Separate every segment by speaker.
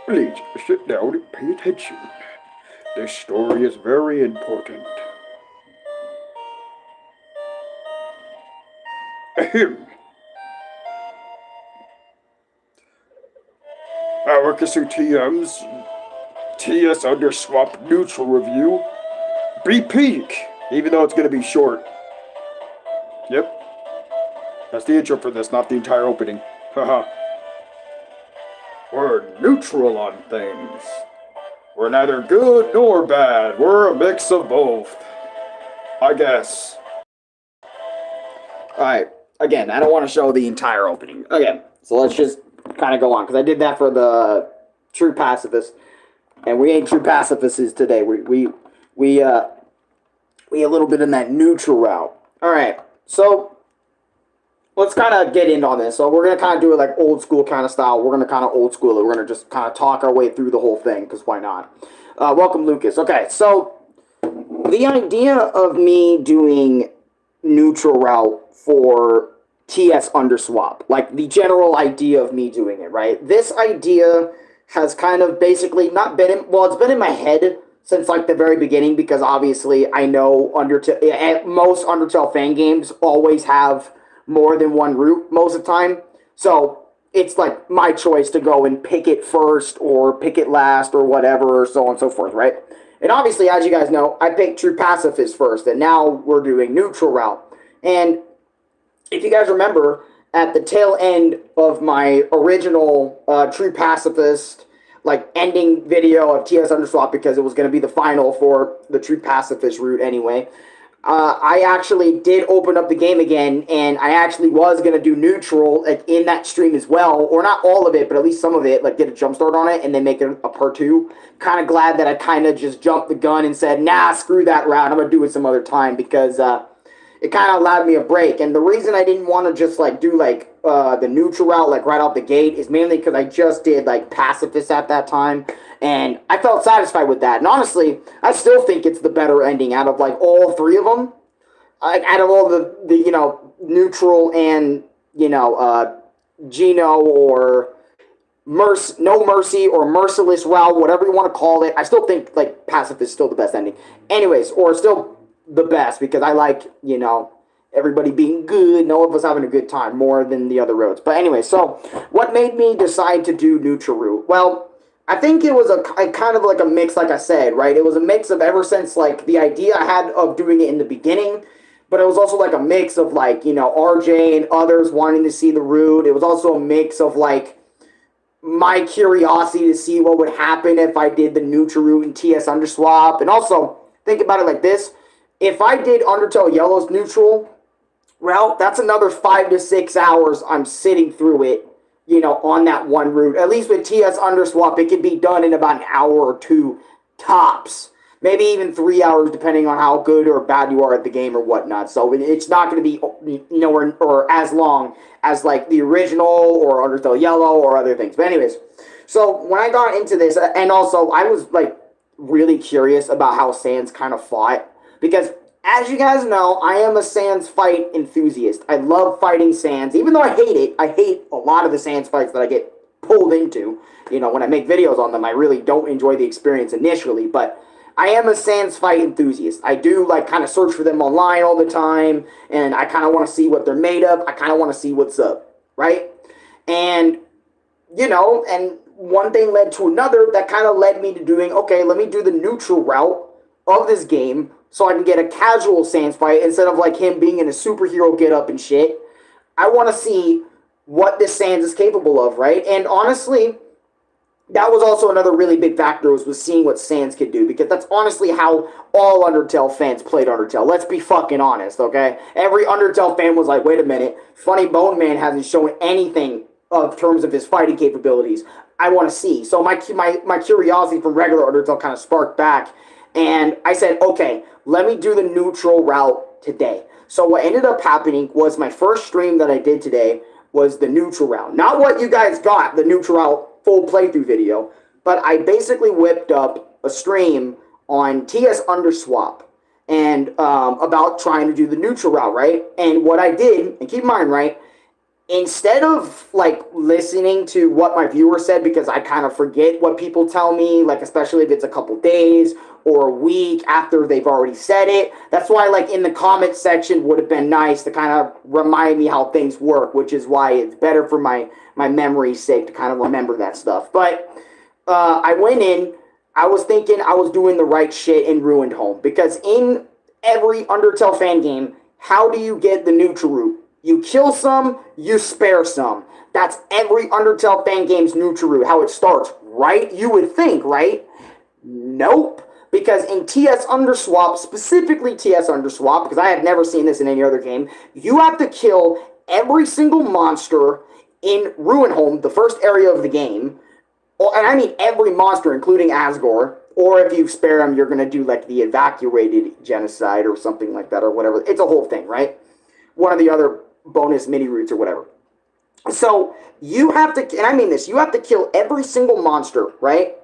Speaker 1: Please sit down and pay attention. This story is very important. Ahem. Arekkusu TM's TS Underswap Neutral Review. Be peak, even though it's going to be short. Yep, that's the intro for this, not the entire opening. Haha. We're neutral on things. We're neither good nor bad. We're a mix of both. I guess.
Speaker 2: Alright, again, I don't want to show the entire opening. Okay, so let's just kind of go on, because I did that for the true pacifists, and we ain't true pacifists today. We a little bit in that neutral route. Alright, so let's kind of get in on this. So we're going to kind of do it like old school kind of style. We're going to kind of old school it. We're going to just kind of talk our way through the whole thing, because why not? Welcome, Lucas. Okay, so the idea of me doing neutral route for TS Underswap, like the general idea of me doing it, right? This idea has kind of basically not been in, well, it's been in my head since like the very beginning, because obviously I know Undertale, most Undertale fan games always have more than one route most of the time. So it's like my choice to go and pick it first or pick it last or whatever, or so on and so forth, right? And obviously, as you guys know, I picked True Pacifist first, and now we're doing Neutral Route. And if you guys remember, at the tail end of my original True Pacifist like ending video of TS Underswap, because it was going to be the final for the True Pacifist route anyway, I actually did open up the game again, and I actually was going to do neutral like in that stream as well, or not all of it, but at least some of it, like get a jump start on it and then make it a part two. Kind of glad that I kind of just jumped the gun and said, nah, screw that route, I'm going to do it some other time, because it kind of allowed me a break. And the reason I didn't want to just like do like the neutral route like right out the gate is mainly because I just did like pacifist at that time, and I felt satisfied with that. And honestly, I still think it's the better ending out of like all three of them. Like out of all the you know, neutral and you know Geno or No Mercy or Merciless route, whatever you want to call it, I still think like pacifist is still the best ending. Anyways, or still the best, because I like, you know, everybody being good, no of us having a good time more than the other roads. But anyway, so what made me decide to do neutral route? Well, I think it was a kind of like a mix, like I said, right? It was a mix of ever since like the idea I had of doing it in the beginning, but it was also like a mix of like, you know, RJ and others wanting to see the route. It was also a mix of like my curiosity to see what would happen if I did the neutral route in TS Underswap. And also, think about it like this. If I did Undertale Yellow's neutral route, that's another 5 to 6 hours I'm sitting through it, you know, on that one route. At least with TS Underswap, it can be done in about an hour or two tops. Maybe even 3 hours, depending on how good or bad you are at the game or whatnot. So it's not going to be, you know, or as long as like the original or Undertale Yellow or other things. But anyways, so when I got into this, and also I was like really curious about how Sans kind of fought, because as you guys know, I am a Sans fight enthusiast. I love fighting Sans, even though I hate it. I hate a lot of the Sans fights that I get pulled into. You know, when I make videos on them, I really don't enjoy the experience initially, but I am a Sans fight enthusiast. I do like kind of search for them online all the time, and I kind of want to see what they're made of. I kind of want to see what's up, right? And, you know, and one thing led to another that kind of led me to doing, okay, let me do the neutral route of this game so I can get a casual Sans fight instead of like him being in a superhero get up and shit. I want to see what this Sans is capable of, right? And honestly, that was also another really big factor, was seeing what Sans could do, because that's honestly how all Undertale fans played Undertale. Let's be fucking honest, okay? Every Undertale fan was like, wait a minute, Funny Bone Man hasn't shown anything of terms of his fighting capabilities. I want to see. So my curiosity from regular Undertale kind of sparked back, and I said, okay, let me do the neutral route today. So what ended up happening was my first stream that I did today was the neutral route. Not what you guys got, the neutral route full playthrough video, but I basically whipped up a stream on TS Underswap and about trying to do the neutral route, right? And what I did, and keep in mind, right, instead of like listening to what my viewer said, because I kind of forget what people tell me, like especially if it's a couple days or a week after they've already said it. That's why like in the comment section would have been nice to kind of remind me how things work, which is why it's better for my memory's sake to kind of remember that stuff. But I went in, I was thinking I was doing the right shit and ruined home, because in every Undertale fan game, how do you get the neutral route? You kill some, you spare some. That's every Undertale fan game's neutral route, how it starts, right? You would think, right? Nope. Because in TS Underswap, specifically TS Underswap, because I have never seen this in any other game, you have to kill every single monster in Ruinholm, the first area of the game. And I mean every monster, including Asgore. Or if you spare them, you're going to do like the evacuated genocide or something like that or whatever. It's a whole thing, right? One of the other bonus mini routes or whatever. So you have to, and I mean this, you have to kill every single monster, right?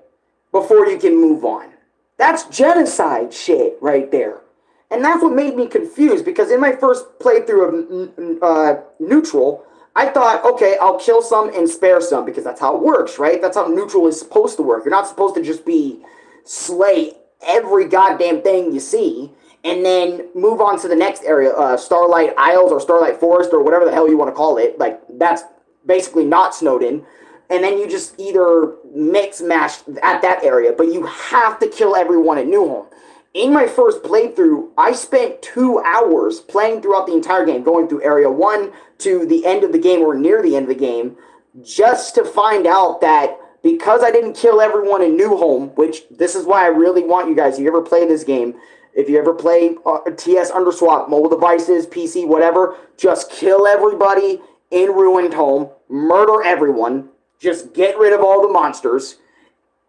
Speaker 2: Before you can move on. That's genocide shit right there. And that's what made me confused, because in my first playthrough of Neutral, I thought, okay, I'll kill some and spare some, because that's how it works, right? That's how Neutral is supposed to work. You're not supposed to just be slay every goddamn thing you see and then move on to the next area, Starlight Isles or Starlight Forest or whatever the hell you want to call it. Like, that's basically not Snowden. And then you just either mix mash at that area, but you have to kill everyone at New Home. In my first playthrough, I spent 2 hours playing throughout the entire game, going through Area 1 to the end of the game or near the end of the game, just to find out that because I didn't kill everyone in New Home, which this is why I really want you guys, if you ever play this game, if you ever play TS Underswap, mobile devices, PC, whatever, just kill everybody in Ruined Home, murder everyone, just get rid of all the monsters,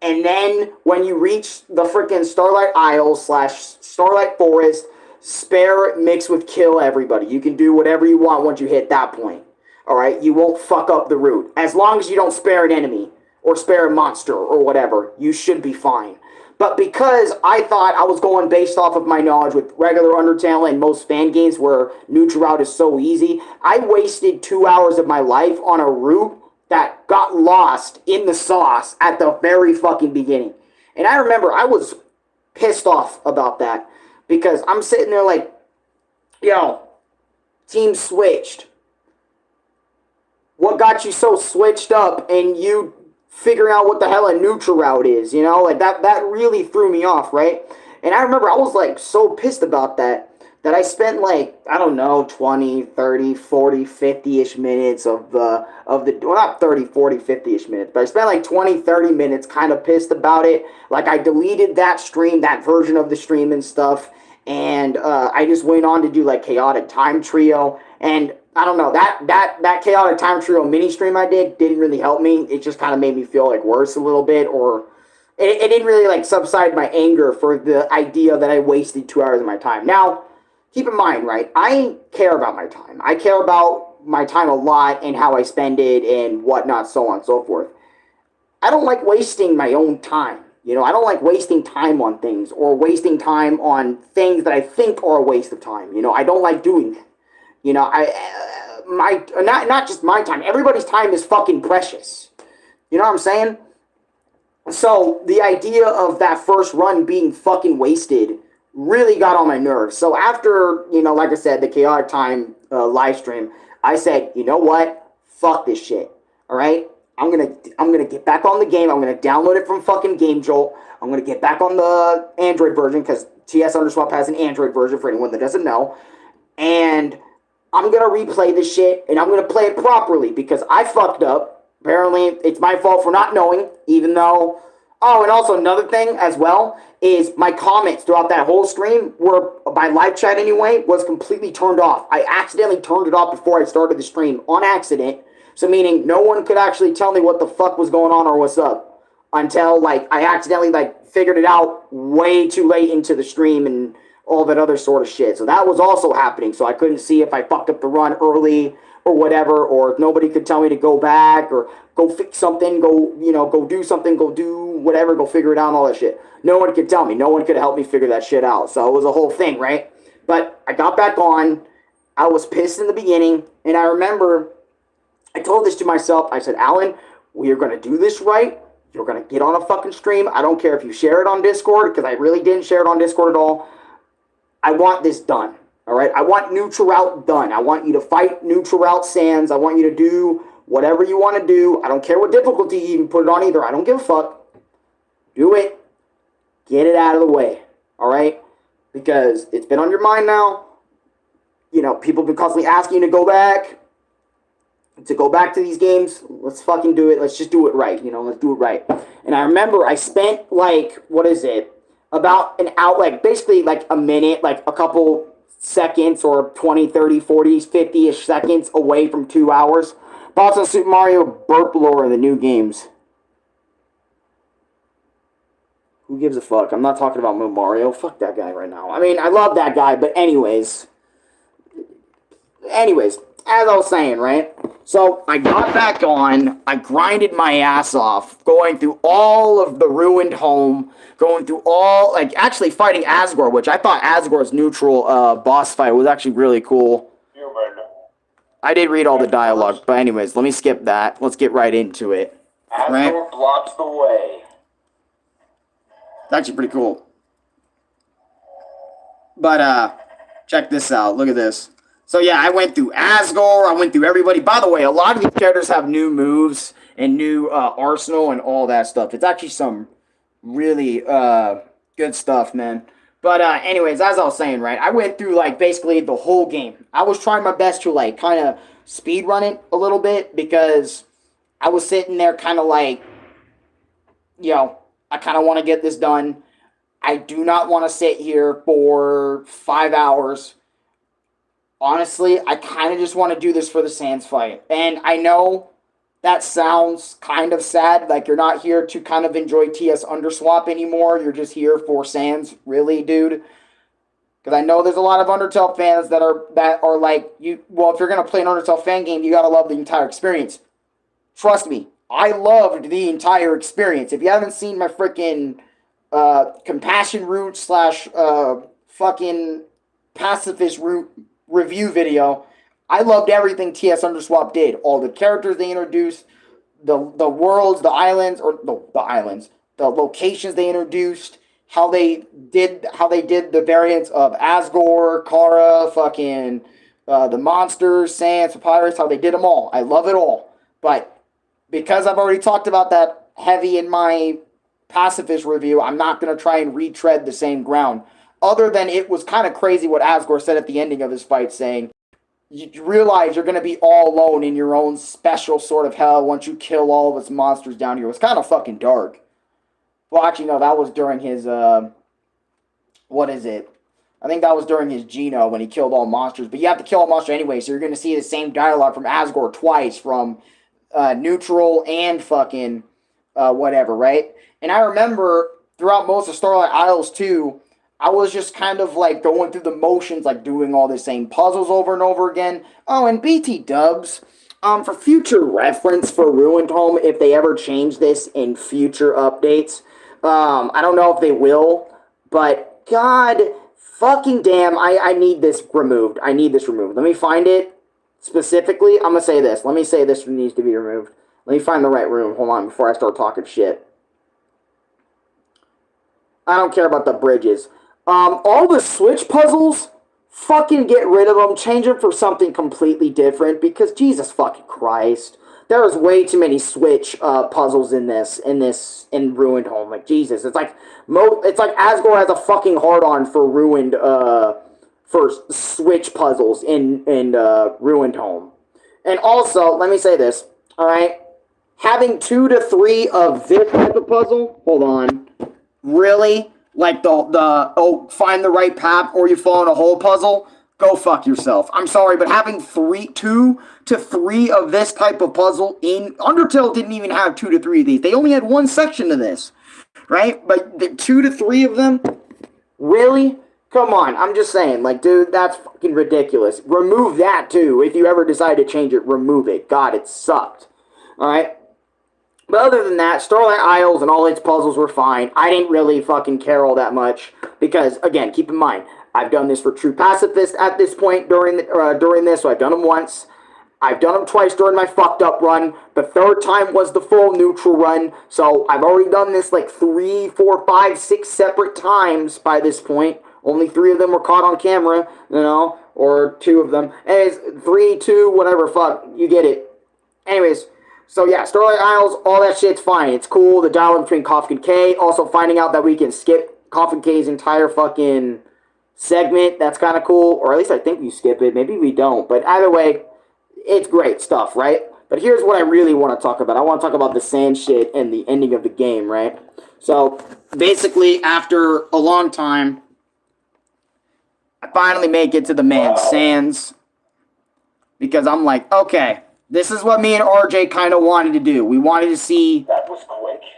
Speaker 2: and then when you reach the freaking Starlight Isles / Starlight Forest, spare, mix with kill everybody. You can do whatever you want once you hit that point. Alright? You won't fuck up the route. As long as you don't spare an enemy, or spare a monster, or whatever, you should be fine. But because I thought I was going based off of my knowledge with regular Undertale and most fan games where neutral route is so easy, I wasted 2 hours of my life on a route that got lost in the sauce at the very fucking beginning. And I remember I was pissed off about that, because I'm sitting there like, yo, team switched. What got you so switched up and you figuring out what the hell a neutral route is, you know? Like, that really threw me off, right? And I remember I was, like, so pissed about that I spent, like, I don't know, 20, 30, 40, 50-ish minutes of the, well, not 30, 40, 50-ish minutes, but I spent, like, 20, 30 minutes kind of pissed about it. Like, I deleted that stream, that version of the stream and stuff, and I just went on to do, like, Chaotic Time Trio, and I don't know, that Chaotic Time Trio mini stream I didn't really help me. It just kind of made me feel like worse a little bit, or it didn't really like subside my anger for the idea that I wasted 2 hours of my time. Now, keep in mind, right, I care about my time. I care about my time a lot and how I spend it and whatnot, so on and so forth. I don't like wasting my own time. You know, I don't like wasting time on things or wasting time on things that I think are a waste of time. You know, I don't like doing that. You know, not just my time. Everybody's time is fucking precious. You know what I'm saying? So the idea of that first run being fucking wasted really got on my nerves. So after, you know, like I said, the Chaotic Time live stream, I said, you know what? Fuck this shit. All right? I'm gonna get back on the game. I'm gonna download it from fucking Game Jolt. I'm gonna get back on the Android version, because TS Underswap has an Android version for anyone that doesn't know. And I'm going to replay this shit, and I'm going to play it properly, because I fucked up. Apparently, it's my fault for not knowing, even though... Oh, and also another thing as well is my comments throughout that whole stream were, by live chat anyway, was completely turned off. I accidentally turned it off before I started the stream, on accident. So meaning no one could actually tell me what the fuck was going on or what's up, until, like, I accidentally, like, figured it out way too late into the stream and all that other sort of shit. So that was also happening. So I couldn't see if I fucked up the run early or whatever, or if nobody could tell me to go back or go fix something, go, you know, go do something, go do whatever, go figure it out and all that shit. No one could tell me. No one could help me figure that shit out. So it was a whole thing, right? But I got back on. I was pissed in the beginning, and I remember I told this to myself. I said, Alan, we are going to do this right. You're going to get on a fucking stream. I don't care if you share it on Discord, because I really didn't share it on Discord at all. I want this done. All right? I want Neutral done. I want you to fight Neutral Sans. I want you to do whatever you want to do. I don't care what difficulty you even put it on either. I don't give a fuck. Do it. Get it out of the way. All right? Because it's been on your mind now. You know, people have been constantly asking you to go back. To these games. Let's fucking do it. Let's just do it right. You know, let's do it right. And I remember I spent like, what is it? About an hour, like basically like a minute, like a couple seconds or 20, 30, 40, 50-ish seconds away from 2 hours. Thoughts on Super Mario burp lore in the new games? Who gives a fuck? I'm not talking about Mario. Fuck that guy right now. I mean, I love that guy, but anyways, as I was saying, right? So I got back on, I grinded my ass off, going through all of the ruined home, going through all, like, actually fighting Asgore, which I thought Asgore's neutral boss fight was actually really cool. I did read all the dialogue, but anyways, let me skip that. Let's get right into it.
Speaker 3: Asgore blocks the way.
Speaker 2: It's actually pretty cool. But, check this out. Look at this. So yeah, I went through Asgore, I went through everybody. By the way, a lot of these characters have new moves and new arsenal and all that stuff. It's actually some really good stuff, man. But anyways, as I was saying, right, I went through like basically the whole game. I was trying my best to like kind of speed run it a little bit because I was sitting there kind of like, I kind of want to get this done. I do not want to sit here for 5 hours. Honestly, I kind of just want to do this for the Sans fight. And I know that sounds kind of sad. Like, you're not here to kind of enjoy TS Underswap anymore. You're just here for Sans. Really, dude? Because I know there's a lot of Undertale fans that are like, well, if you're going to play an Undertale fan game, you got to love the entire experience. Trust me, I loved the entire experience. If you haven't seen my freaking compassion route / fucking pacifist route review video, I loved everything TS Underswap did. All the characters they introduced, the worlds, the islands, the locations they introduced, how they did the variants of Asgore, Kara, fucking the monsters, Sans, Papyrus, how they did them all. I love it all. But because I've already talked about that heavy in my pacifist review, I'm not going to try and retread the same ground. Other than it was kind of crazy what Asgore said at the ending of his fight, saying, you realize you're going to be all alone in your own special sort of hell once you kill all of its monsters down here. It was kind of fucking dark. Well, actually, no, that was during his, what is it? I think that was during his Geno when he killed all monsters. But you have to kill a monster anyway, so you're going to see the same dialogue from Asgore twice, from Neutral and fucking whatever, right? And I remember throughout most of Starlight Isles 2, I was just kind of like going through the motions, like doing all the same puzzles over and over again. Oh, and BT dubs, for future reference for Ruined Home, if they ever change this in future updates, I don't know if they will, but god fucking damn, I need this removed. I need this removed. Let me find it specifically. I'm gonna say this. Let me say this needs to be removed. Let me find the right room. Hold on, before I start talking shit. I don't care about the bridges. All the Switch puzzles, fucking get rid of them. Change them for something completely different, because Jesus fucking Christ. There is way too many Switch puzzles in Ruined Home. Like, Jesus. It's like Asgore has a fucking hard-on for Ruined, for Switch puzzles in Ruined Home. And also, let me say this, alright? Having 2 to 3 of this type of puzzle, hold on, really? Like find the right path or you fall in a hole puzzle, go fuck yourself. I'm sorry, but having 2 to 3 of this type of puzzle in Undertale didn't even have 2 to 3 of these. They only had one section of this, right? But the 2 to 3 of them, really? Come on, I'm just saying, like, dude, that's fucking ridiculous. Remove that too. If you ever decide to change it, remove it. God, it sucked. All right. But other than that, Starlight Isles and all its puzzles were fine. I didn't really fucking care all that much because, again, keep in mind, I've done this for True Pacifist at this point during this, so I've done them once. I've done them twice during my fucked up run. The third time was the full neutral run. So I've already done this like 3, 4, 5, 6 separate times by this point. Only 3 of them were caught on camera, or 2 of them. Anyways, 3, 2, whatever, fuck, you get it. Anyways, so yeah, Starlight Isles, all that shit's fine. It's cool. The dialogue between Koff and K. Also finding out that we can skip Koff and K's entire fucking segment. That's kind of cool. Or at least I think we skip it. Maybe we don't. But either way, it's great stuff, right? But here's what I really want to talk about. I want to talk about the sand shit and the ending of the game, right? So basically, after a long time, I finally make it to the man Sands. Because I'm like, okay, this is what me and RJ kind of wanted to do. We wanted to see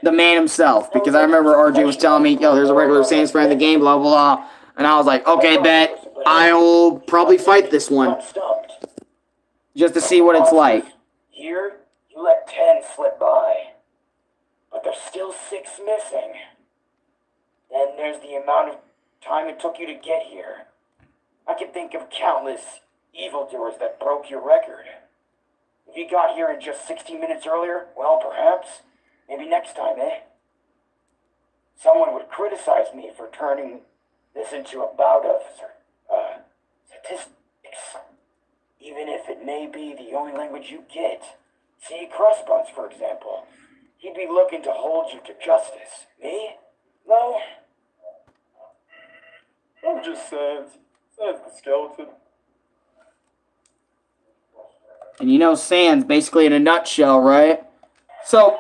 Speaker 2: the man himself. Because I remember RJ was telling me, yo, there's a regular Sands fan in the game, blah, blah, blah. And I was like, okay, bet. I'll probably fight this one. Just to see what it's like.
Speaker 3: Here, you let 10 slip by. But there's still 6 missing. Then there's the amount of time it took you to get here. I can think of countless evildoers that broke your record. If you got here in just 60 minutes earlier, well, perhaps, maybe next time, eh? Someone would criticize me for turning this into a bout of statistics. Even if it may be the only language you get. See, Crossbones, for example. He'd be looking to hold you to justice. Me? No. I'm just Sans. Sans the skeleton.
Speaker 2: And Sans, basically in a nutshell, right? So,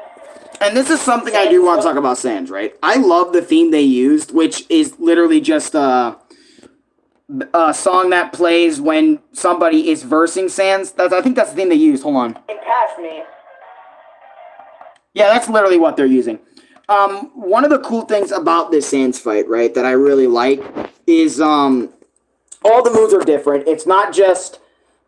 Speaker 2: and this is something I do want to talk about Sans, right? I love the theme they used, which is literally just a song that plays when somebody is versing Sans. I think that's the theme they used. Hold on.
Speaker 3: Past me.
Speaker 2: Yeah, that's literally what they're using. One of the cool things about this Sans fight, right, that I really like is all the moves are different. It's not just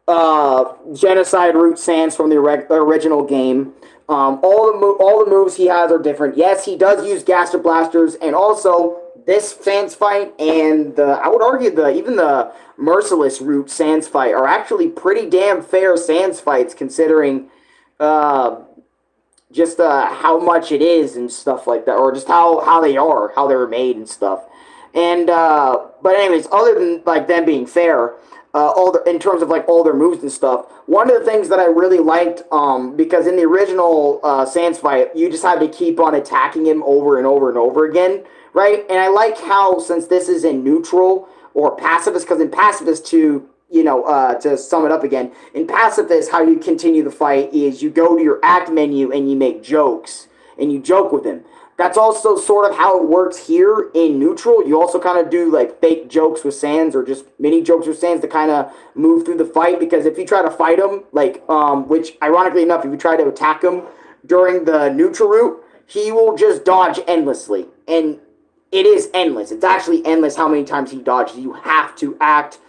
Speaker 2: Genocide Root Sans from the original game. All the moves he has are different. Yes, he does use Gaster Blasters, and also this Sans fight and I would argue even the Merciless Root Sans fight are actually pretty damn fair Sans fights considering just how much it is and stuff like that, or just how they're made and stuff. And but anyways, other than like them being fair, in terms of like all their moves and stuff, one of the things that I really liked, because in the original Sans fight, you just had to keep on attacking him over and over and over again, right? And I like how, since this is in neutral or pacifist, because in pacifist to sum it up again, in pacifist, how you continue the fight is you go to your act menu and you make jokes, and you joke with him. That's also sort of how it works here in neutral. You also kind of do like fake jokes with Sans, or just mini jokes with Sans to kind of move through the fight. Because if you try to fight him, which ironically enough, if you try to attack him during the neutral route, he will just dodge endlessly. And it is endless. It's actually endless how many times he dodges. You have to act,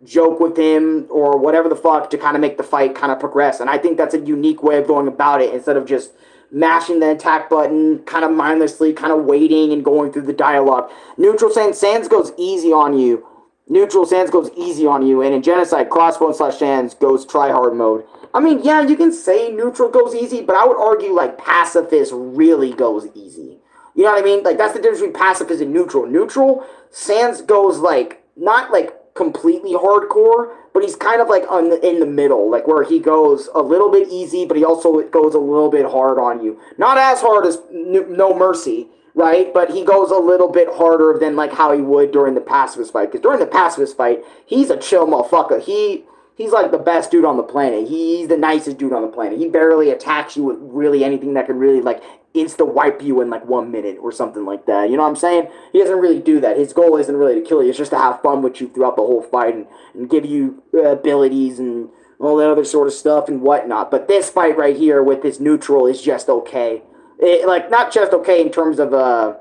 Speaker 2: joke with him, or whatever the fuck to kind of make the fight kind of progress. And I think that's a unique way of going about it, instead of just mashing the attack button kind of mindlessly, kind of waiting and going through the dialogue. Neutral Sans goes easy on you. And in Genocide, Crossbones/Sans goes try-hard mode. I mean, yeah, you can say neutral goes easy, but I would argue like pacifist really goes easy. You know what I mean? Like, that's the difference between pacifist and neutral. Neutral, Sans goes like, not like completely hardcore, but he's kind of like in the middle, like where he goes a little bit easy, but he also goes a little bit hard on you. Not as hard as No Mercy, right? But he goes a little bit harder than like how he would during the pacifist fight. Because during the pacifist fight, he's a chill motherfucker. He's like the best dude on the planet. He's the nicest dude on the planet. He barely attacks you with really anything that can really like insta-wipe you in like 1 minute or something like that. You know what I'm saying? He doesn't really do that. His goal isn't really to kill you. It's just to have fun with you throughout the whole fight and give you abilities and all that other sort of stuff and whatnot. But this fight right here with this neutral is just okay. Not just okay in terms of the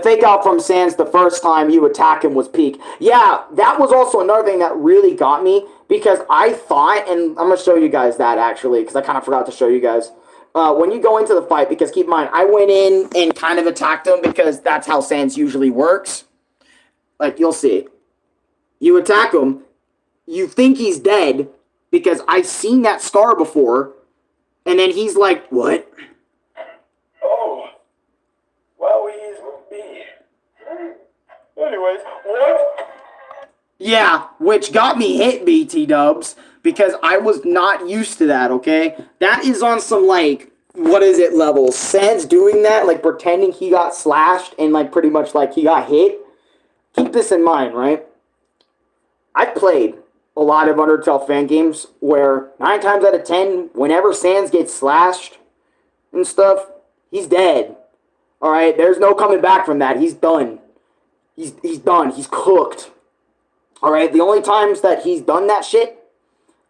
Speaker 2: fake out from Sans the first time you attack him was peak. Yeah, that was also another thing that really got me, because I thought, and I'm going to show you guys that actually, because I kind of forgot to show you guys. When you go into the fight, because keep in mind, I went in and kind of attacked him because that's how Sans usually works. Like, you'll see. You attack him, you think he's dead, because I've seen that scar before. And then he's like, what?
Speaker 3: Oh. Well, he's me. Anyways, what?
Speaker 2: Yeah, which got me hit, BT Dubs, because I was not used to that, okay? That is on some, like, what is it level? Sans doing that, like, pretending he got slashed and, like, pretty much, like, he got hit. Keep this in mind, right? I've played a lot of Undertale fan games where 9 times out of 10, whenever Sans gets slashed and stuff, he's dead. Alright, there's no coming back from that. He's done. He's done. He's cooked. Alright, the only times that he's done that shit,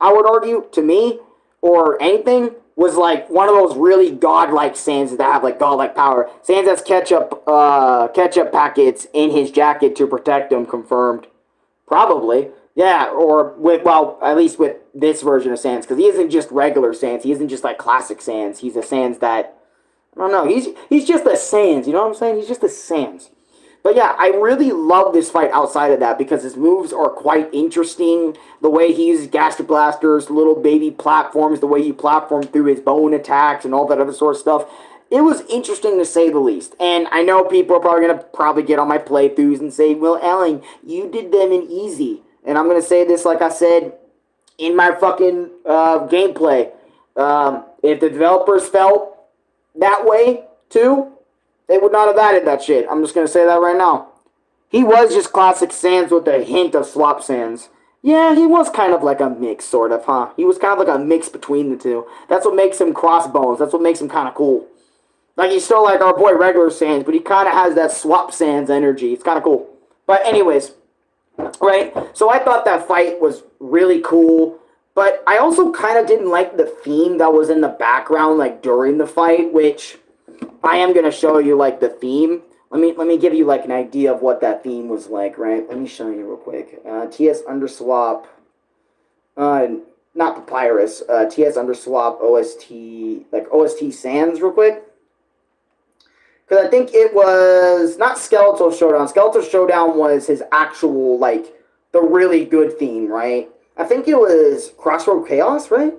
Speaker 2: I would argue, to me, or anything, was like one of those really godlike Sans that have like godlike power. Sans has ketchup packets in his jacket to protect him, confirmed. Probably. Yeah, or with, well, at least with this version of Sans, because he isn't just regular Sans. He isn't just like classic Sans. He's a Sans that, I don't know, he's just a Sans, you know what I'm saying? He's just a Sans. But yeah, I really love this fight outside of that because his moves are quite interesting. The way he uses Gaster Blasters, little baby platforms, the way he platformed through his bone attacks and all that other sort of stuff. It was interesting to say the least. And I know people are probably going to get on my playthroughs and say, well, Alan, you did them in easy. And I'm going to say this like I said in my fucking gameplay. If the developers felt that way too, they would not have added that shit. I'm just going to say that right now. He was just classic Sans with a hint of swap Sans. Yeah, he was kind of like a mix, sort of, huh? He was kind of like a mix between the two. That's what makes him Crossbones. That's what makes him kind of cool. Like, he's still like our boy regular Sans, but he kind of has that swap Sans energy. It's kind of cool. But anyways, right? So I thought that fight was really cool. But I also kind of didn't like the theme that was in the background, like, during the fight, which I am going to show you, like, the theme. Let me give you, like, an idea of what that theme was like, right? Let me show you real quick. TS Underswap, not Papyrus, TS Underswap OST, like, OST Sans real quick. Because I think it was, not Skeletal Showdown. Skeletal Showdown was his actual, like, the really good theme, right? I think it was Crossroad Chaos, right?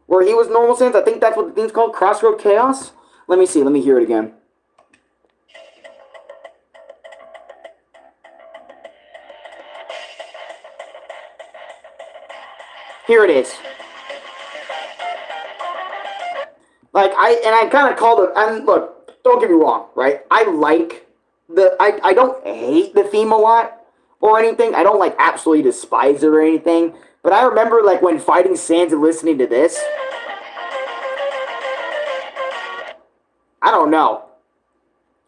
Speaker 2: Where he was normal Sans. I think that's what the theme's called, Crossroad Chaos. Let me see. Let me hear it again. Here it is. Like, I kind of called it, and look, don't get me wrong, right? I don't hate the theme a lot or anything. I don't, like, absolutely despise it or anything. But I remember, like, when fighting Sans and listening to this, I don't know.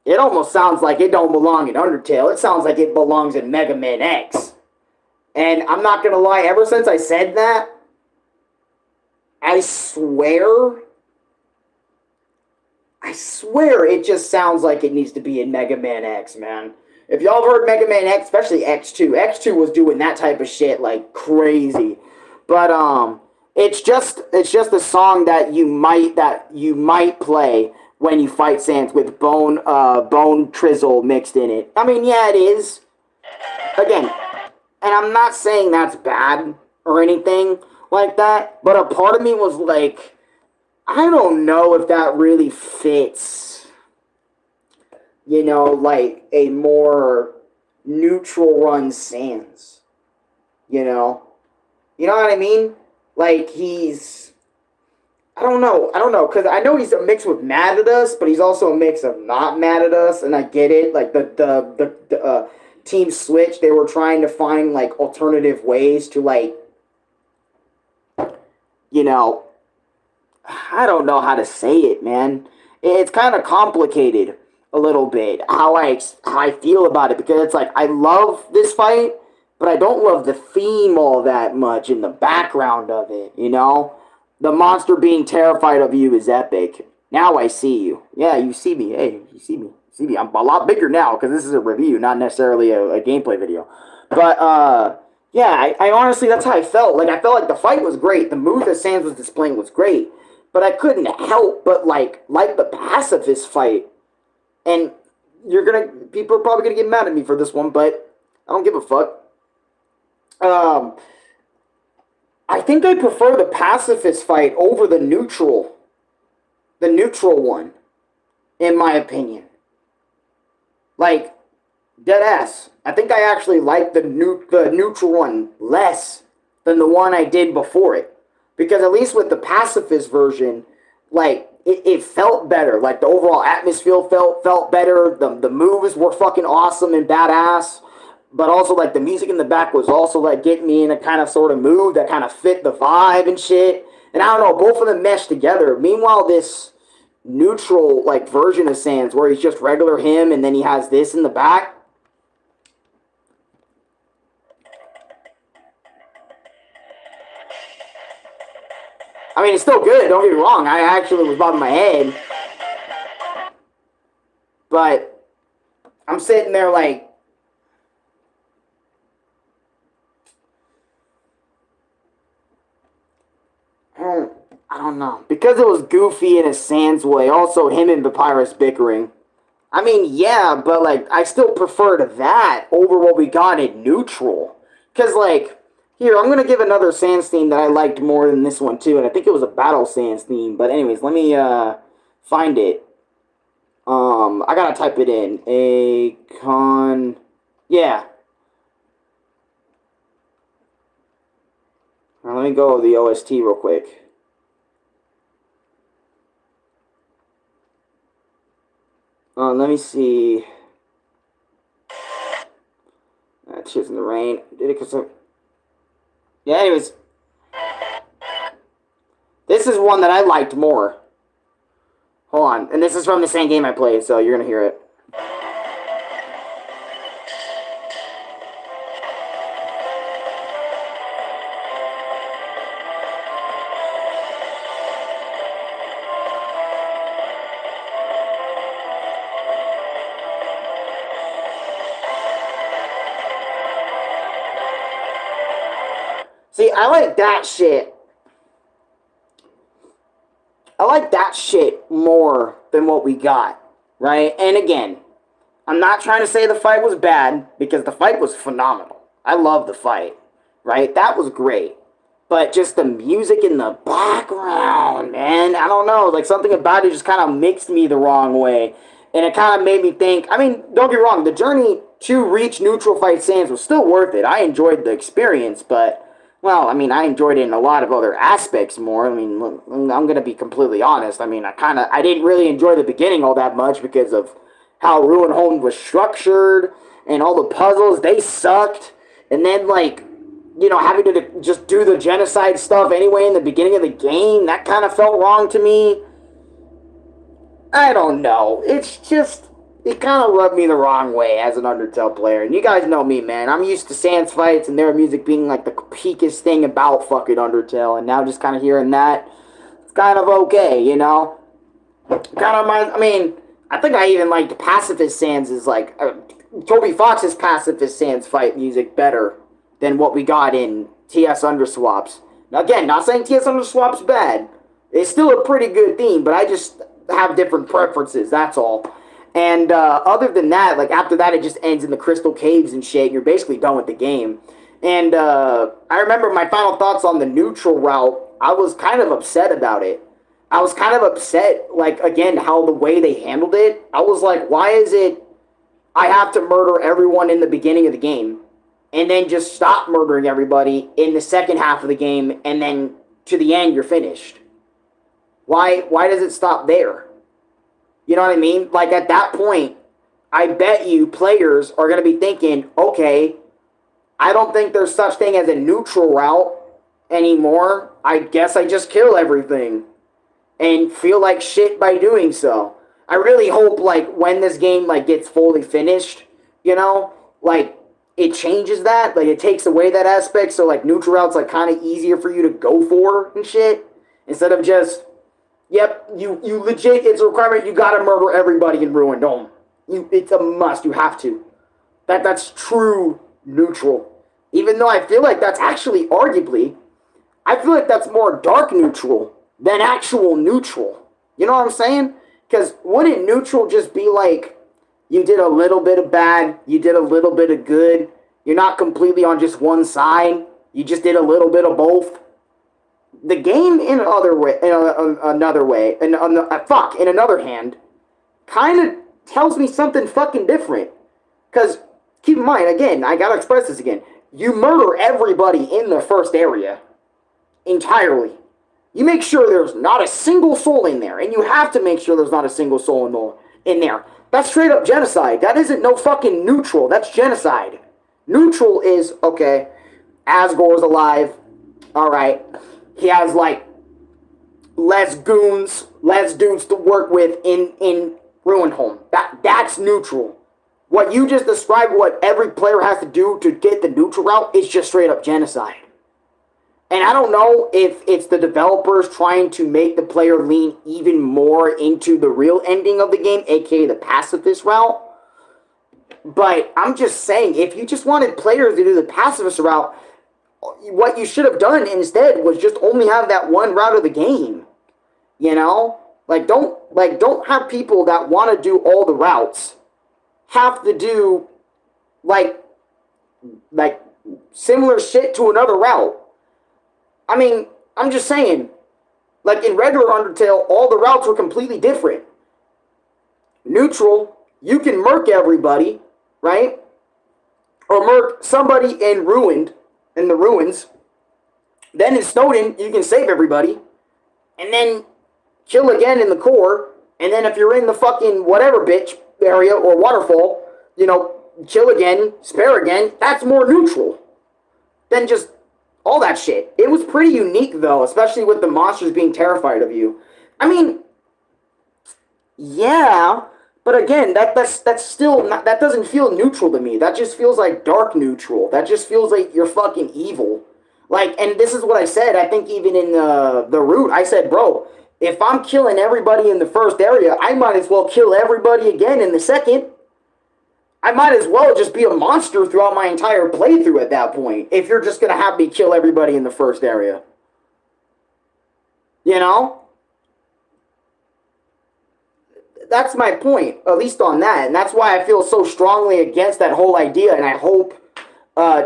Speaker 2: It almost sounds like it don't belong in Undertale. It sounds like it belongs in Mega Man X. And I'm not going to lie, ever since I said that, I swear it just sounds like it needs to be in Mega Man X, man. If y'all have heard Mega Man X, especially X2, X2 was doing that type of shit like crazy. But it's just a song that you might play when you fight Sans with Bone Trizzle mixed in it. I mean, yeah, it is. Again, and I'm not saying that's bad or anything like that, but a part of me was like, I don't know if that really fits, you know, like a more neutral run Sans, you know? You know what I mean? Like, I don't know, because I know he's a mix with mad at us, but he's also a mix of not mad at us, and I get it. Like, the Team Switch, they were trying to find, like, alternative ways to, like, you know, I don't know how to say it, man. It's kind of complicated a little bit, how I feel about it, because it's like, I love this fight, but I don't love the theme all that much in the background of it, you know? The monster being terrified of you is epic. Now I see you. Yeah, you see me. Hey, you see me. See me. I'm a lot bigger now because this is a review, not necessarily a gameplay video. But, yeah, I honestly, that's how I felt. Like, I felt like the fight was great. The move that Sans was displaying was great. But I couldn't help but, like the pacifist fight. And people are probably gonna get mad at me for this one, but I don't give a fuck. I think I prefer the pacifist fight over the neutral one, in my opinion. Like, dead ass. I think I actually like the neutral one less than the one I did before it. Because at least with the pacifist version, like, it felt better. Like, the overall atmosphere felt better. The moves were fucking awesome and badass. But also, like, the music in the back was also, like, getting me in a kind of sort of mood that kind of fit the vibe and shit. And I don't know, both of them meshed together. Meanwhile, this neutral, like, version of Sans, where he's just regular him and then he has this in the back, I mean, it's still good, don't get me wrong. I actually was bobbing my head. But I'm sitting there like, I don't know. Because it was goofy in a Sans way. Also, him and Papyrus bickering. I mean, yeah, but like, I still preferred that over what we got in neutral. Because, like, here, I'm going to give another Sans theme that I liked more than this one, too. And I think it was a Battle Sans theme. But anyways, let me find it. I got to type it in. Yeah. Let me go to the OST real quick. Let me see. Tears in the Rain. Did it? Yeah, anyways. This is one that I liked more. Hold on. And this is from the same game I played, so you're going to hear it. See, I like that shit. I like that shit more than what we got, right? And again, I'm not trying to say the fight was bad, because the fight was phenomenal. I love the fight, right? That was great. But just the music in the background, man, I don't know. Like, something about it just kind of mixed me the wrong way. And it kind of made me think, I mean, don't get me wrong, the journey to reach Neutral Fight Sans was still worth it. I enjoyed the experience, but, well, I mean, I enjoyed it in a lot of other aspects more. I mean, I'm going to be completely honest. I mean, I didn't really enjoy the beginning all that much because of how Ruin Home was structured and all the puzzles, they sucked. And then, like, you know, having to just do the genocide stuff anyway in the beginning of the game, that kind of felt wrong to me. I don't know. It's just, it kind of rubbed me the wrong way as an Undertale player. And you guys know me, man. I'm used to Sans fights and their music being like the peakest thing about fucking Undertale. And now just kind of hearing that, it's kind of okay, you know? Kind of I mean, I think I even liked Pacifist Sans' like, Toby Fox's Pacifist Sans fight music better than what we got in TS Underswaps. Now again, not saying TS Underswaps bad. It's still a pretty good theme, but I just have different preferences, that's all. And other than that, like after that it just ends in the Crystal Caves and shit. You're basically done with the game. And I remember my final thoughts on the neutral route, I was kind of upset about it. I was kind of upset, like, again, how the way they handled it. I was like, why is it I have to murder everyone in the beginning of the game and then just stop murdering everybody in the second half of the game and then to the end you're finished? Why does it stop there? You know what I mean? Like, at that point, I bet you players are going to be thinking, okay, I don't think there's such thing as a neutral route anymore. I guess I just kill everything and feel like shit by doing so. I really hope, like, when this game, like, gets fully finished, you know, like, it changes that. Like, it takes away that aspect, so, like, neutral route's, like, kind of easier for you to go for and shit. Instead of just, yep, you legit, it's a requirement, you gotta murder everybody in Ruined Home. It's a must, you have to. That's true neutral. Even though I feel like that's actually, arguably, I feel like that's more dark neutral than actual neutral. You know what I'm saying? Because wouldn't neutral just be like, you did a little bit of bad, you did a little bit of good, you're not completely on just one side, you just did a little bit of both? the game in another hand, kind of tells me something fucking different. Because, keep in mind, again, I gotta express this again. You murder everybody in the first area. Entirely. You make sure there's not a single soul in there. And you have to make sure there's not a single soul in there. That's straight up genocide. That isn't no fucking neutral. That's genocide. Neutral is, okay, Asgore's alive. Alright. He has, like, less goons, less dudes to work with in Ruinholm. That's neutral. What you just described, what every player has to do to get the neutral route, is just straight up genocide. And I don't know if it's the developers trying to make the player lean even more into the real ending of the game, aka the pacifist route. But I'm just saying, if you just wanted players to do the pacifist route, what you should have done instead was just only have that one route of the game. You know? Don't have people that want to do all the routes have to do like similar shit to another route. I mean, I'm just saying, like in regular Undertale, all the routes were completely different. Neutral, you can murk everybody, right? Or murk somebody in the ruins. Then in Snowden, you can save everybody. And then kill again in the core. And then if you're in the fucking whatever bitch area or waterfall, kill again, spare again. That's more neutral than just all that shit. It was pretty unique, though, especially with the monsters being terrified of you. I mean, yeah, but again, that's still not, that doesn't feel neutral to me. That just feels like dark neutral. That just feels like you're fucking evil. Like, and this is what I said, I think even in the route, I said, bro, if I'm killing everybody in the first area, I might as well kill everybody again in the second. I might as well just be a monster throughout my entire playthrough at that point, if you're just going to have me kill everybody in the first area. You know? That's my point, at least on that. And that's why I feel so strongly against that whole idea, and I hope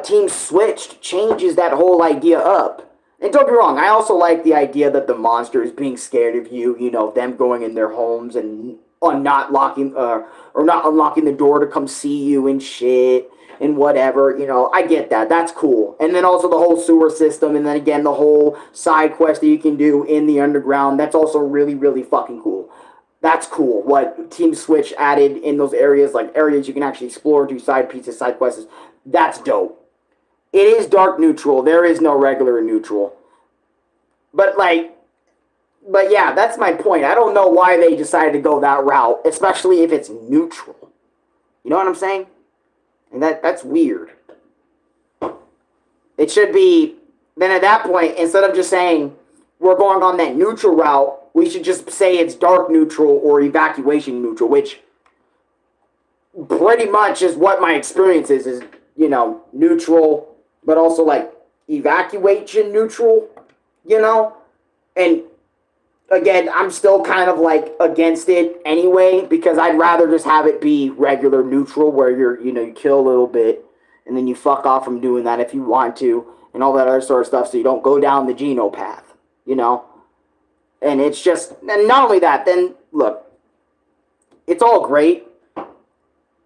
Speaker 2: Team Switched changes that whole idea up. And don't get me wrong, I also like the idea that the monsters being scared of you, them going in their homes and not unlocking the door to come see you and shit and whatever, I get that. That's cool. And then also the whole sewer system, and then again the whole side quest that you can do in the underground. That's also really, really fucking cool. That's cool. What Team Switch added in those areas, like areas you can actually explore, do side pieces, side quests. That's dope. It is dark neutral. There is no regular neutral. But yeah, that's my point. I don't know why they decided to go that route, especially if it's neutral. You know what I'm saying? And that's weird. It should be, then at that point, instead of just saying, we're going on that neutral route, we should just say it's dark neutral or evacuation neutral, which pretty much is what my experience is neutral, but also like evacuation neutral, and again, I'm still kind of like against it anyway, because I'd rather just have it be regular neutral, where you kill a little bit and then you fuck off from doing that if you want to, and all that other sort of stuff, so you don't go down the Geno path, And it's just, and not only that, then look, it's all great,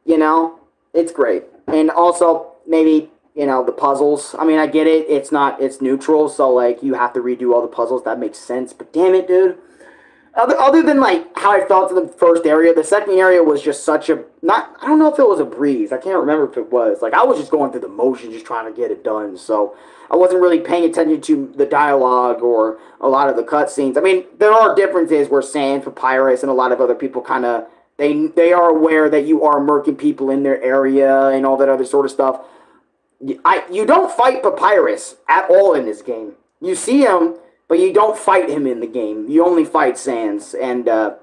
Speaker 2: it's great. And also maybe, the puzzles. I mean, I get it. It's neutral. So like you have to redo all the puzzles. That makes sense. But damn it, dude. Other than like how I felt in the first area, the second area was just such a, I don't know if it was a breeze. I can't remember if it was. Like I was just going through the motion, just trying to get it done. So I wasn't really paying attention to the dialogue or a lot of the cutscenes. I mean, there are differences where Sans, Papyrus, and a lot of other people kind of, they are aware that you are murking people in their area and all that other sort of stuff. You don't fight Papyrus at all in this game. You see him, but you don't fight him in the game. You only fight Sans. And a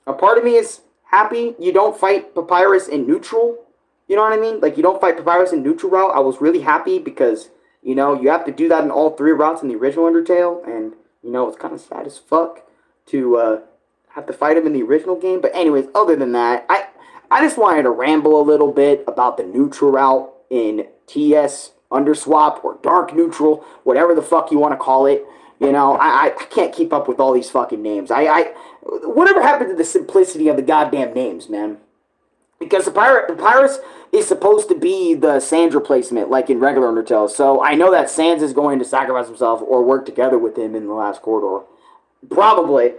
Speaker 2: part of me is happy you don't fight Papyrus in neutral. You know what I mean? Like, you don't fight Papyrus in neutral route. I was really happy because, you have to do that in all three routes in the original Undertale. And, it's kind of sad as fuck to have to fight him in the original game. But anyways, other than that, I just wanted to ramble a little bit about the neutral route in TS Underswap or dark neutral, whatever the fuck you want to call it. You know, I can't keep up with all these fucking names. Whatever happened to the simplicity of the goddamn names, man? Because the Pyrus is supposed to be the Sans replacement, like in regular Undertale. So I know that Sans is going to sacrifice himself or work together with him in the last corridor. Probably.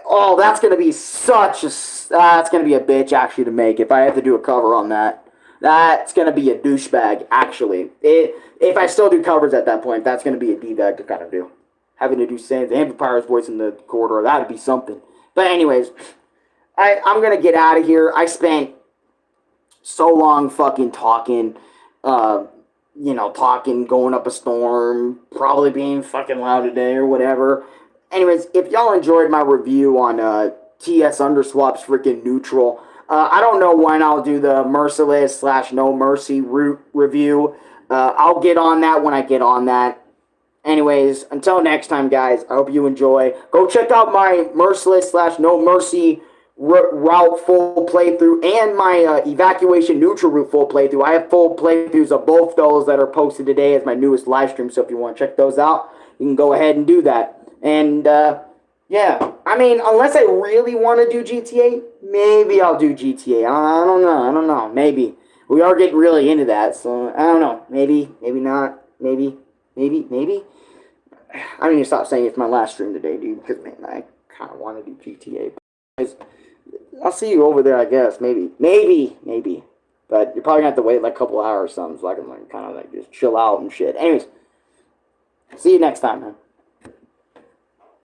Speaker 2: Oh, that's going to be such a... that's going to be a bitch, actually, to make if I have to do a cover on that. That's going to be a douchebag, actually. If I still do covers at that point, that's going to be a D-bag to kind of do. Having to do Sans and Pyrus voice in the corridor, that would be something. But anyways, I'm going to get out of here. I spent so long fucking talking, talking, going up a storm, probably being fucking loud today or whatever. Anyways, if y'all enjoyed my review on TS Underswap's freaking neutral, I don't know when I'll do the Merciless / No Mercy route review. I'll get on that when I get on that. Anyways, until next time, guys, I hope you enjoy. Go check out my Merciless / No Mercy route full playthrough and my Evacuation neutral route full playthrough. I have full playthroughs of both those that are posted today as my newest live stream, so if you want to check those out, you can go ahead and do that. And, yeah, I mean, unless I really want to do GTA, maybe I'll do GTA. I don't know, maybe. We are getting really into that, so I don't know. Maybe not, maybe. I need to stop saying it's my last stream today, dude, because, man, I kind of want to do GTA. I'll see you over there, I guess, maybe. But you're probably going to have to wait like a couple hours or something, so I can, like, kind of, like, just chill out and shit. Anyways, see you next time, man.